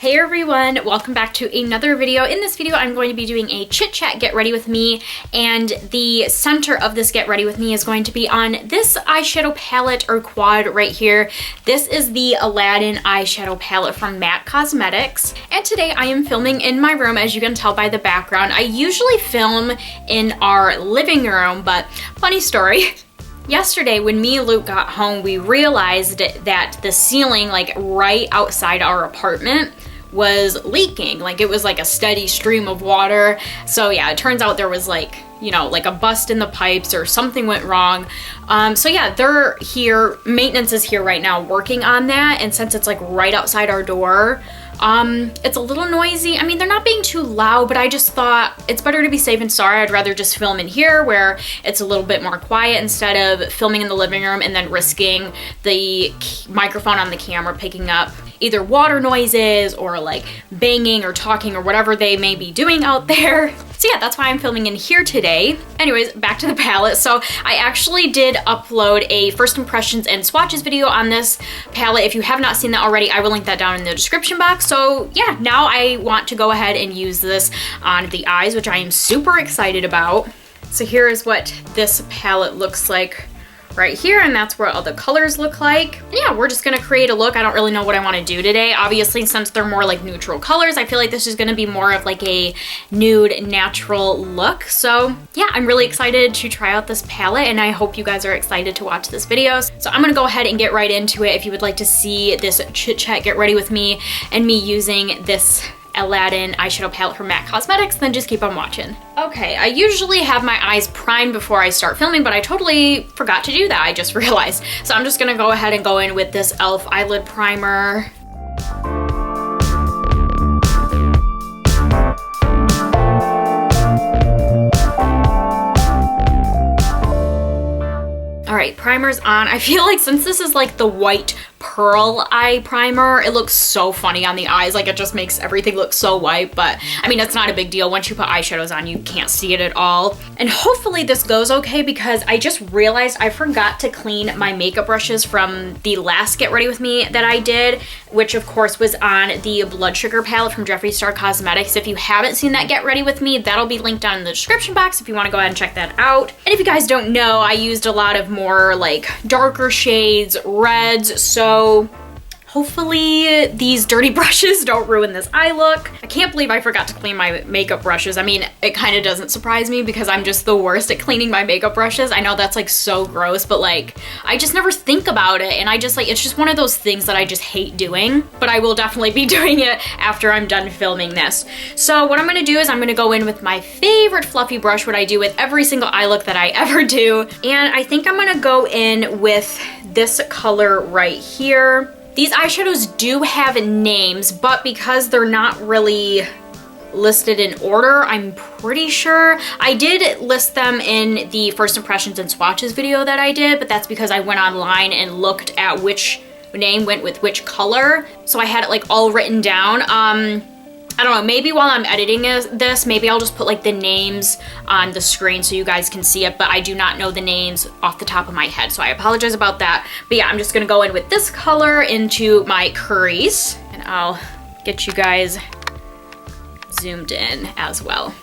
Hey everyone, welcome back to another video. In this video, I'm going to be doing a chit-chat get ready with me, and the center of this get ready with me is going to be on this eyeshadow palette or quad right here. This is the Aladdin Eyeshadow Palette from MAC Cosmetics, and today I am filming in my room, as you can tell by the background. I usually film in our living room, but funny story. Yesterday, when me and Luke got home, we realized that the ceiling, like right outside our apartment, was leaking. Like it was like a steady stream of water. So yeah, it turns out there was like, you know, like a bust in the pipes or something went wrong. So yeah, they're here, maintenance is here right now working on that. And since it's like right outside our door, it's a little noisy. I mean, they're not being too loud, but I just thought it's better to be safe and sorry. I'd rather just film in here where it's a little bit more quiet instead of filming in the living room and then risking the microphone on the camera picking up either water noises or like banging or talking or whatever they may be doing out there. So yeah, that's why I'm filming in here today. Anyways, back to the palette. So I actually did upload a first impressions and swatches video on this palette. If you have not seen that already, I will link that down in the description box. So yeah, now I want to go ahead and use this on the eyes, which I am super excited about. So here is what this palette looks like right here, and that's where all the colors look like. And yeah, we're just gonna create a look. I don't really know what I want to do today. Obviously, since they're more like neutral colors, I feel like this is gonna be more of like a nude natural look. So yeah, I'm really excited to try out this palette, and I hope you guys are excited to watch this video. So I'm gonna go ahead and get right into it. If you would like to see this chit chat get ready with me and me using this Aladdin eyeshadow palette from MAC Cosmetics, then just keep on watching. Okay, I usually have my eyes primed before I start filming, but I totally forgot to do that, I just realized. So I'm just gonna go ahead and go in with this e.l.f. eyelid primer. All right, primer's on. I feel like since this is like the white pearl eye primer, it looks so funny on the eyes. Like it just makes everything look so white, but I mean, it's not a big deal. Once you put eyeshadows on, you can't see it at all. And hopefully this goes okay, because I just realized I forgot to clean my makeup brushes from the last Get Ready With Me that I did, which of course was on the Blood Sugar palette from Jeffree Star Cosmetics. If you haven't seen that Get Ready With Me, that'll be linked down in the description box if you wanna go ahead and check that out. And if you guys don't know, I used a lot of more like darker shades, reds, so hopefully these dirty brushes don't ruin this eye look. I can't believe I forgot to clean my makeup brushes. I mean, it kind of doesn't surprise me because I'm just the worst at cleaning my makeup brushes. I know that's like so gross, but like, I just never think about it. And I just like, it's just one of those things that I just hate doing, but I will definitely be doing it after I'm done filming this. So what I'm gonna do is I'm gonna go in with my favorite fluffy brush, what I do with every single eye look that I ever do. And I think I'm gonna go in with this color right here. These eyeshadows do have names, but because they're not really listed in order, I'm pretty sure. I did list them in the first impressions and swatches video that I did, but that's because I went online and looked at which name went with which color. So I had it like all written down. I don't know, maybe while I'm editing this, maybe I'll just put like the names on the screen so you guys can see it, but I do not know the names off the top of my head, so I apologize about that. But yeah, I'm just gonna go in with this color into my crease, and I'll get you guys zoomed in as well.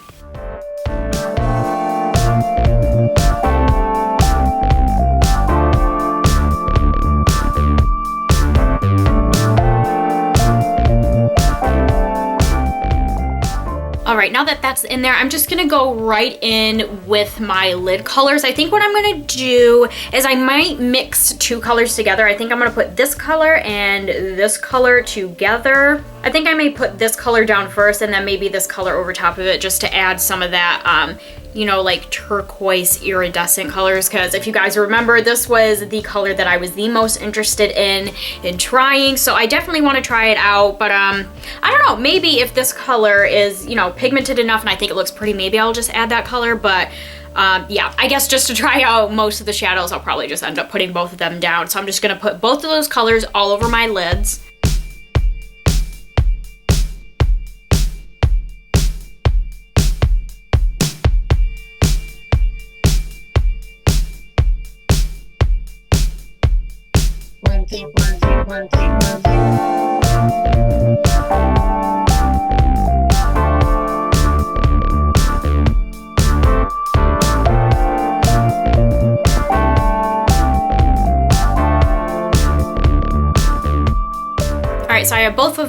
All right, now that that's in there, I'm just gonna go right in with my lid colors. I think what I'm gonna do is I might mix two colors together. I think I'm gonna put this color and this color together. I think I may put this color down first and then maybe this color over top of it just to add some of that, you know, like turquoise iridescent colors, because if you guys remember, this was the color that I was the most interested in trying, so I definitely want to try it out. But I don't know, maybe if this color is, you know, pigmented enough and I think it looks pretty, maybe I'll just add that color. But yeah, I guess just to try out most of the shadows, I'll probably just end up putting both of them down. So I'm just gonna put both of those colors all over my lids. One, two, one, two, one, two, one, two.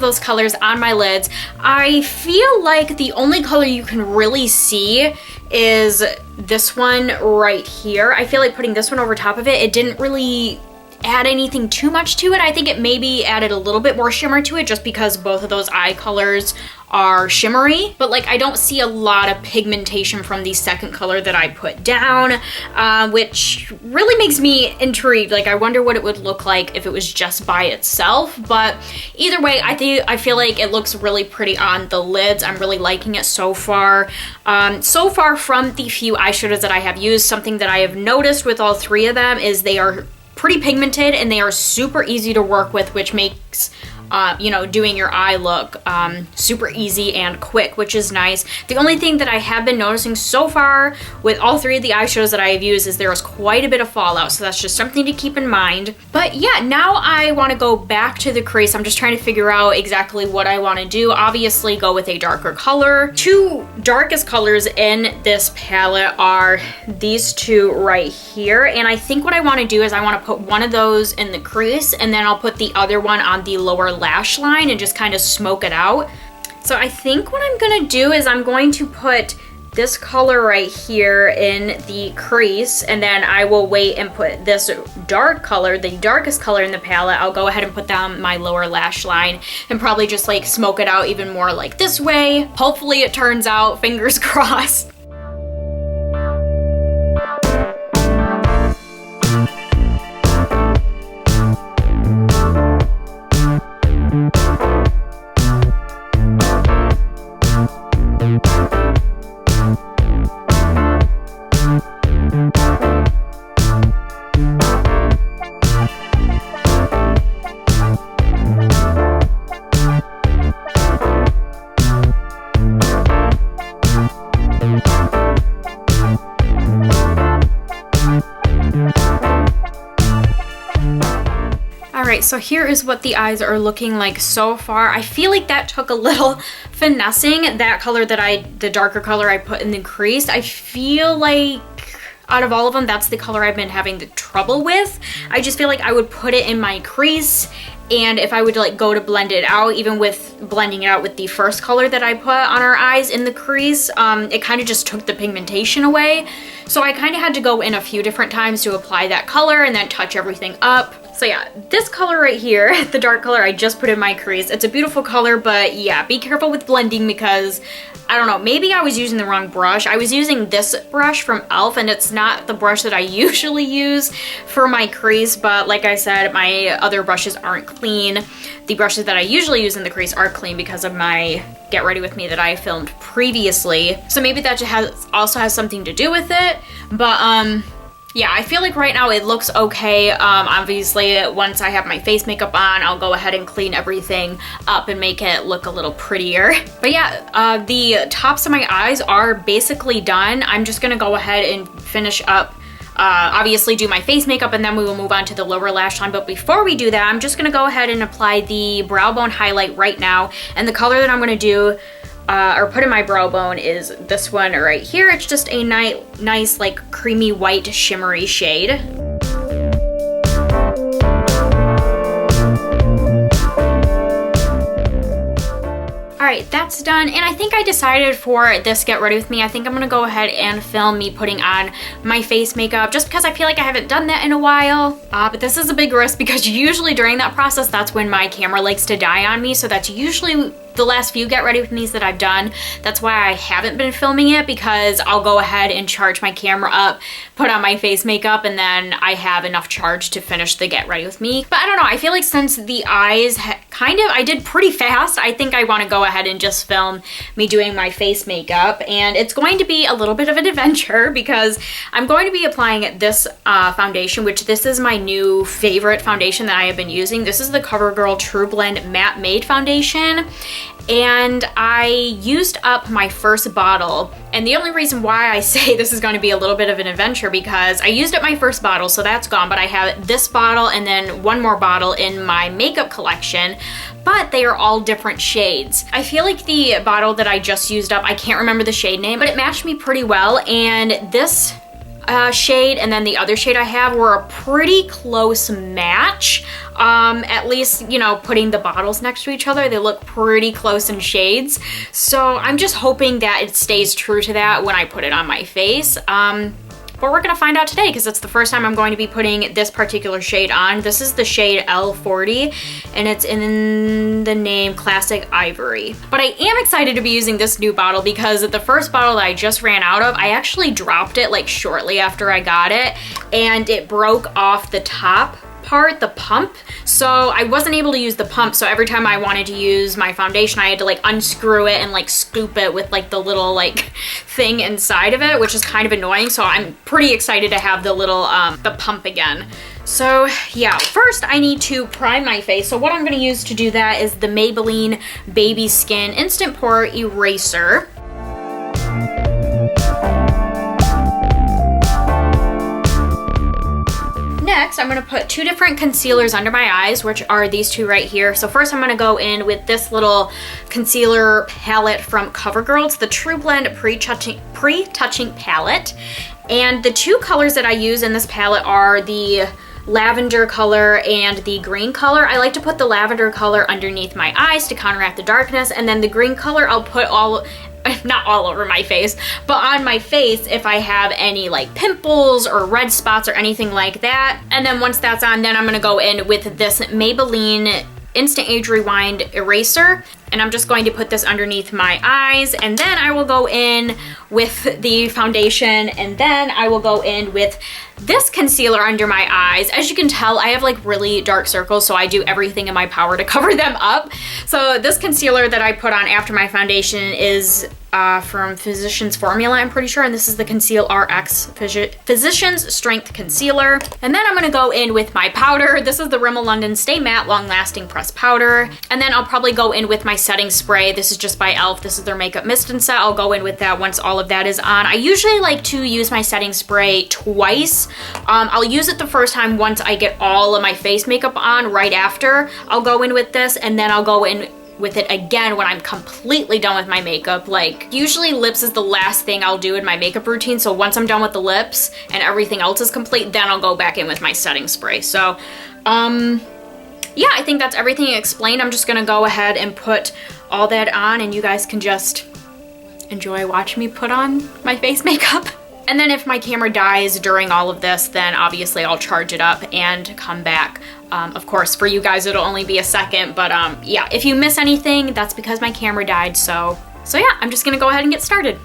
of those colors on my lids. I feel like the only color you can really see is this one right here. I feel like putting this one over top of it, it didn't really add anything too much to it. I think it maybe added a little bit more shimmer to it just because both of those eye colors are shimmery, but like I don't see a lot of pigmentation from the second color that I put down, which really makes me intrigued. Like I wonder what it would look like if it was just by itself, but either way, I feel like it looks really pretty on the lids. I'm really liking it so far. So far from the few eyeshadows that I have used, something that I have noticed with all three of them is they are pretty pigmented and they are super easy to work with, which makes you know, doing your eye look super easy and quick, which is nice. The only thing that I have been noticing so far with all three of the eyeshadows that I have used is there is quite a bit of fallout, so that's just something to keep in mind. But yeah, now I want to go back to the crease. I'm just trying to figure out exactly what I want to do. Obviously go with a darker color. Two darkest colors in this palette are these two right here, and I think what I want to do is I want to put one of those in the crease and then I'll put the other one on the lower lash line and just kind of smoke it out. So I think what I'm gonna do is I'm going to put this color right here in the crease, and then I will wait and put this dark color, the darkest color in the palette, I'll go ahead and put down my lower lash line and probably just like smoke it out even more like this way. Hopefully it turns out, fingers crossed. Alright, so here is what the eyes are looking like so far. I feel like that took a little finessing. That color that the darker color I put in the crease, I feel like out of all of them, that's the color I've been having the trouble with. I just feel like I would put it in my crease, and if I would like go to blend it out, even with blending it out with the first color that I put on our eyes in the crease, it kind of just took the pigmentation away. So I kind of had to go in a few different times to apply that color and then touch everything up. So yeah, this color right here, the dark color I just put in my crease, it's a beautiful color, but yeah, be careful with blending because, I don't know, maybe I was using the wrong brush. I was using this brush from e.l.f. and it's not the brush that I usually use for my crease, but like I said, my other brushes aren't clean. The brushes that I usually use in the crease are clean because of my Get Ready With Me that I filmed previously. So maybe that also has something to do with it, but yeah, I feel like right now it looks okay. Obviously, once I have my face makeup on, I'll go ahead and clean everything up and make it look a little prettier. But yeah, the tops of my eyes are basically done. I'm just gonna go ahead and finish up, obviously do my face makeup, and then we will move on to the lower lash line. But before we do that, I'm just gonna go ahead and apply the brow bone highlight right now. And the color that I'm gonna do or put in my brow bone is this one right here. It's just a nice like creamy white shimmery shade. Alright, that's done, and I think I decided for this Get Ready With Me, I think I'm gonna go ahead and film me putting on my face makeup just because I feel like I haven't done that in a while. But this is a big risk because usually during that process, that's when my camera likes to die on me, so that's usually the last few Get Ready With Me's that I've done. That's why I haven't been filming it, because I'll go ahead and charge my camera up, put on my face makeup, and then I have enough charge to finish the Get Ready With Me. But I don't know, I feel like since the eyes I did pretty fast, I think I want to go ahead and just film me doing my face makeup. And it's going to be a little bit of an adventure because I'm going to be applying this foundation, which this is my new favorite foundation that I have been using. This is the CoverGirl True Blend Matte Made Foundation. And I used up my first bottle, and the only reason why I say this is going to be a little bit of an adventure because I used up my first bottle, so that's gone, but I have this bottle and then one more bottle in my makeup collection, but they are all different shades. I feel like the bottle that I just used up, I can't remember the shade name, but it matched me pretty well, and this shade and then the other shade I have were a pretty close match. At least, you know, putting the bottles next to each other, they look pretty close in shades. So I'm just hoping that it stays true to that when I put it on my face. But we're gonna find out today because it's the first time I'm going to be putting this particular shade on. This is the shade L40 and it's in the name Classic Ivory. But I am excited to be using this new bottle because the first bottle that I just ran out of, I actually dropped it like shortly after I got it and it broke off the top part, the pump, so I wasn't able to use the pump. So every time I wanted to use my foundation, I had to like unscrew it and like scoop it with like the little like thing inside of it, which is kind of annoying. So I'm pretty excited to have the little the pump again. So yeah, first I need to prime my face. So what I'm going to use to do that is the Maybelline Baby Skin Instant Pore Eraser. Next, I'm gonna put two different concealers under my eyes, which are these two right here. So first I'm gonna go in with this little concealer palette from CoverGirl. It's the True Blend Pre-Touching Palette. And the two colors that I use in this palette are the lavender color and the green color. I like to put the lavender color underneath my eyes to counteract the darkness, and then the green color I'll put not all over my face, but on my face if I have any like pimples or red spots or anything like that. And then once that's on, then I'm gonna go in with this Maybelline Instant Age Rewind Eraser, and I'm just going to put this underneath my eyes, and then I will go in with the foundation, and then I will go in with this concealer under my eyes. As you can tell, I have like really dark circles, so I do everything in my power to cover them up. So this concealer that I put on after my foundation is from Physicians Formula, I'm pretty sure, and this is the Conceal RX Physicians Strength Concealer. And then I'm gonna go in with my powder. This is the Rimmel London Stay Matte Long Lasting Pressed Powder. And then I'll probably go in with my setting spray. This is just by e.l.f. This is their Makeup Mist and Set. I'll go in with that once all of that is on. I usually like to use my setting spray twice. I'll use it the first time once I get all of my face makeup on. Right after, I'll go in with this, and then I'll go in with it again when I'm completely done with my makeup. Like usually lips is the last thing I'll do in my makeup routine, so once I'm done with the lips and everything else is complete, then I'll go back in with my setting spray. So yeah, I think that's everything explained. I'm just gonna go ahead and put all that on, and you guys can just enjoy watching me put on my face makeup. And then if my camera dies during all of this, then obviously I'll charge it up and come back. Of course, for you guys, it'll only be a second, but yeah, if you miss anything, that's because my camera died. So yeah, I'm just gonna go ahead and get started.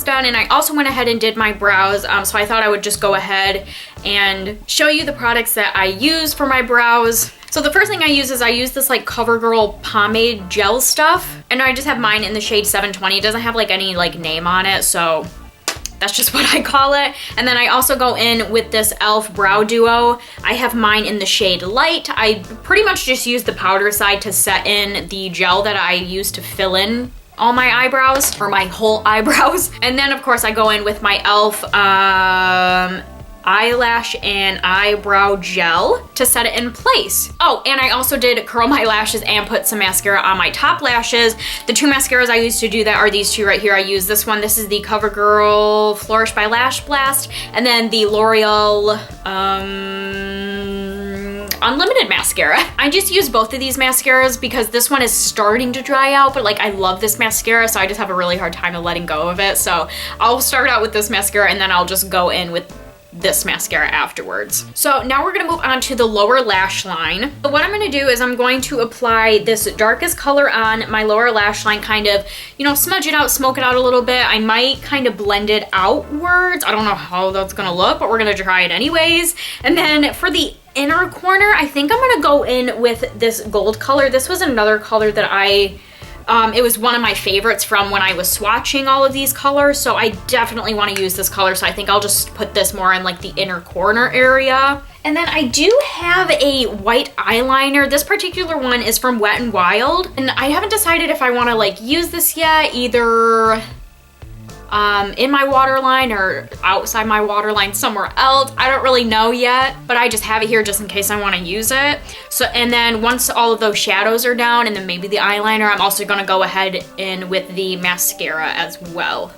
done, and I also went ahead and did my brows, so I thought I would just go ahead and show you the products that I use for my brows. So the first thing I use this like CoverGirl pomade gel stuff, and I just have mine in the shade 720. It doesn't have like any like name on it, so that's just what I call it. And then I also go in with this e.l.f. Brow Duo. I have mine in the shade Light. I pretty much just use the powder side to set in the gel that I use to fill in all my eyebrows, or my whole eyebrows. And then of course I go in with my e.l.f. eyelash and eyebrow gel to set it in place. Oh, and I also did curl my lashes and put some mascara on my top lashes. The two mascaras I use to do that are these two right here. I use this one. This is the CoverGirl Flourish by Lash Blast, and then the L'Oreal Unlimited mascara. I just use both of these mascaras because this one is starting to dry out, but like I love this mascara, so I just have a really hard time of letting go of it. So I'll start out with this mascara and then I'll just go in with this mascara afterwards. So now we're gonna move on to the lower lash line. So what I'm gonna do is I'm going to apply this darkest color on my lower lash line, kind of, you know, smudge it out, smoke it out a little bit. I might kind of blend it outwards. I don't know how that's gonna look, but we're gonna try it anyways. And then for the inner corner, I think I'm gonna go in with this gold color. This was another color that it was one of my favorites from when I was swatching all of these colors, so I definitely want to use this color, so I think I'll just put this more in like the inner corner area. And then I do have a white eyeliner. This particular one is from Wet n Wild, and I haven't decided if I want to like use this yet, either in my waterline or outside my waterline somewhere else. I don't really know yet, but I just have it here just in case I want to use it. So, and then once all of those shadows are down and then maybe the eyeliner, I'm also going to go ahead in with the mascara as well.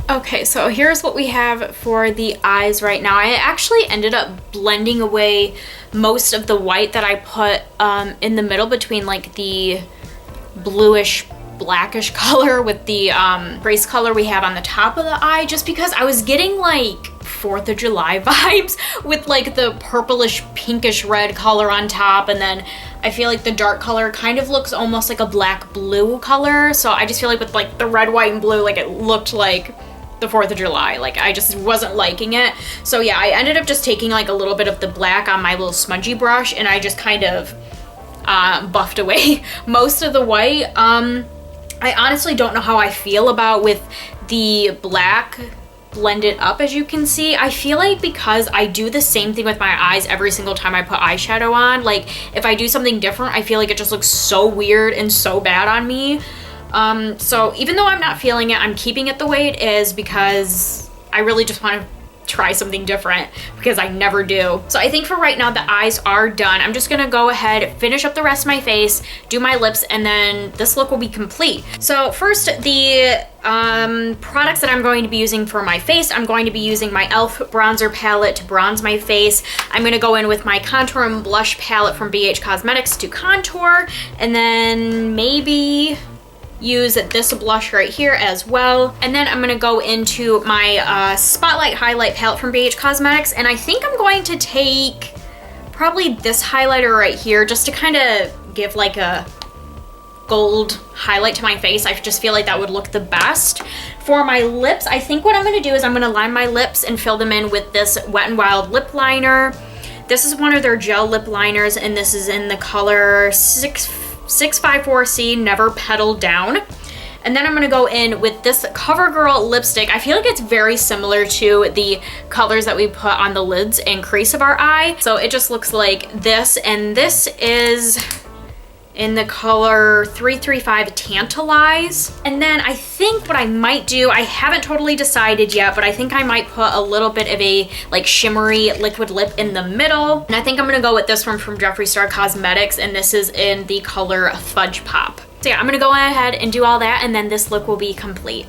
Okay, so here's what we have for the eyes right now. I actually ended up blending away most of the white that I put in the middle between like the bluish blackish color with the brace color we have on the top of the eye, just because I was getting like 4th of July vibes with like the purplish pinkish red color on top, and then I feel like the dark color kind of looks almost like a black blue color. So I just feel like with like the red, white, and blue, like it looked like the 4th of July. Like I just wasn't liking it. So yeah, I ended up just taking like a little bit of the black on my little smudgy brush, and I just kind of buffed away most of the white. I honestly don't know how I feel about with the black blended up. As you can see, I feel like because I do the same thing with my eyes every single time I put eyeshadow on, like if I do something different, I feel like it just looks so weird and so bad on me. So even though I'm not feeling it, I'm keeping it the way it is because I really just want to try something different because I never do. So I think for right now the eyes are done. I'm just gonna go ahead, finish up the rest of my face, do my lips, and then this look will be complete. So first, the products that I'm going to be using for my face, I'm going to be using my e.l.f. bronzer palette to bronze my face. I'm gonna go in with my contour and blush palette from BH Cosmetics to contour, and then maybe use this blush right here as well. And then I'm gonna go into my Spotlight highlight palette from BH Cosmetics, and I think I'm going to take probably this highlighter right here just to kind of give like a gold highlight to my face. I just feel like that would look the best. For my lips, I think what I'm gonna do is I'm gonna line my lips and fill them in with this Wet n Wild lip liner. This is one of their gel lip liners, and this is in the color 654C, Never Petal Down. And then I'm gonna go in with this CoverGirl lipstick. I feel like it's very similar to the colors that we put on the lids and crease of our eye. So it just looks like this, and this is in the color 335 Tantalize. And then I think what I might do, I haven't totally decided yet, but I think I might put a little bit of a like shimmery liquid lip in the middle. And I think I'm gonna go with this one from Jeffree Star Cosmetics, and this is in the color Fudge Pop. So yeah, I'm gonna go ahead and do all that, and then this look will be complete.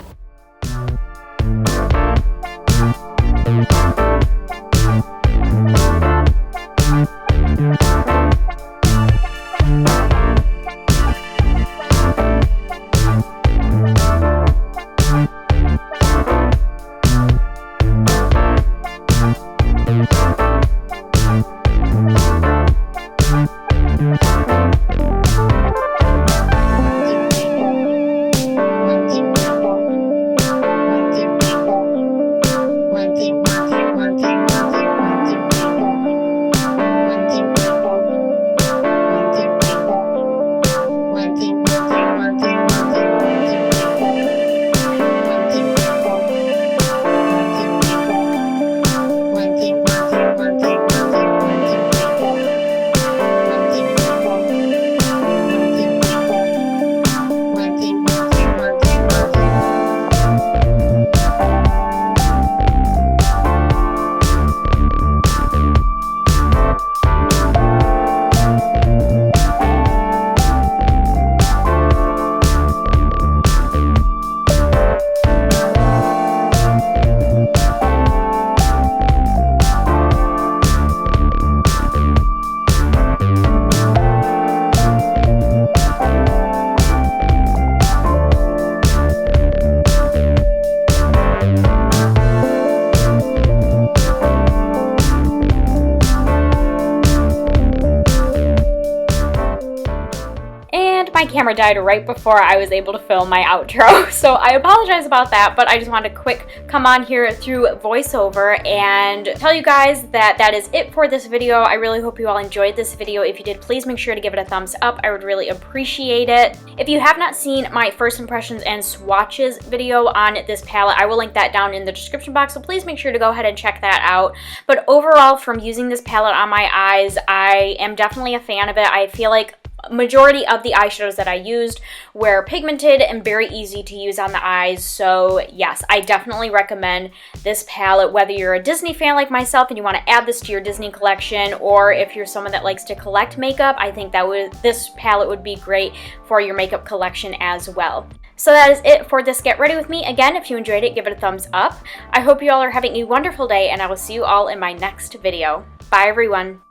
My camera died right before I was able to film my outro, so I apologize about that, but I just wanted to quick come on here through voiceover and tell you guys that that is it for this video. I really hope you all enjoyed this video. If you did, please make sure to give it a thumbs up. I would really appreciate it. If you have not seen my first impressions and swatches video on this palette, I will link that down in the description box, so please make sure to go ahead and check that out. But overall, from using this palette on my eyes, I am definitely a fan of it. I feel like majority of the eyeshadows that I used were pigmented and very easy to use on the eyes. So yes, I definitely recommend this palette, whether you're a Disney fan like myself and you want to add this to your Disney collection, or if you're someone that likes to collect makeup. I think that this palette would be great for your makeup collection as well. So that is it for this Get Ready With Me. Again, if you enjoyed it, give it a thumbs up. I hope you all are having a wonderful day, and I will see you all in my next video. Bye everyone.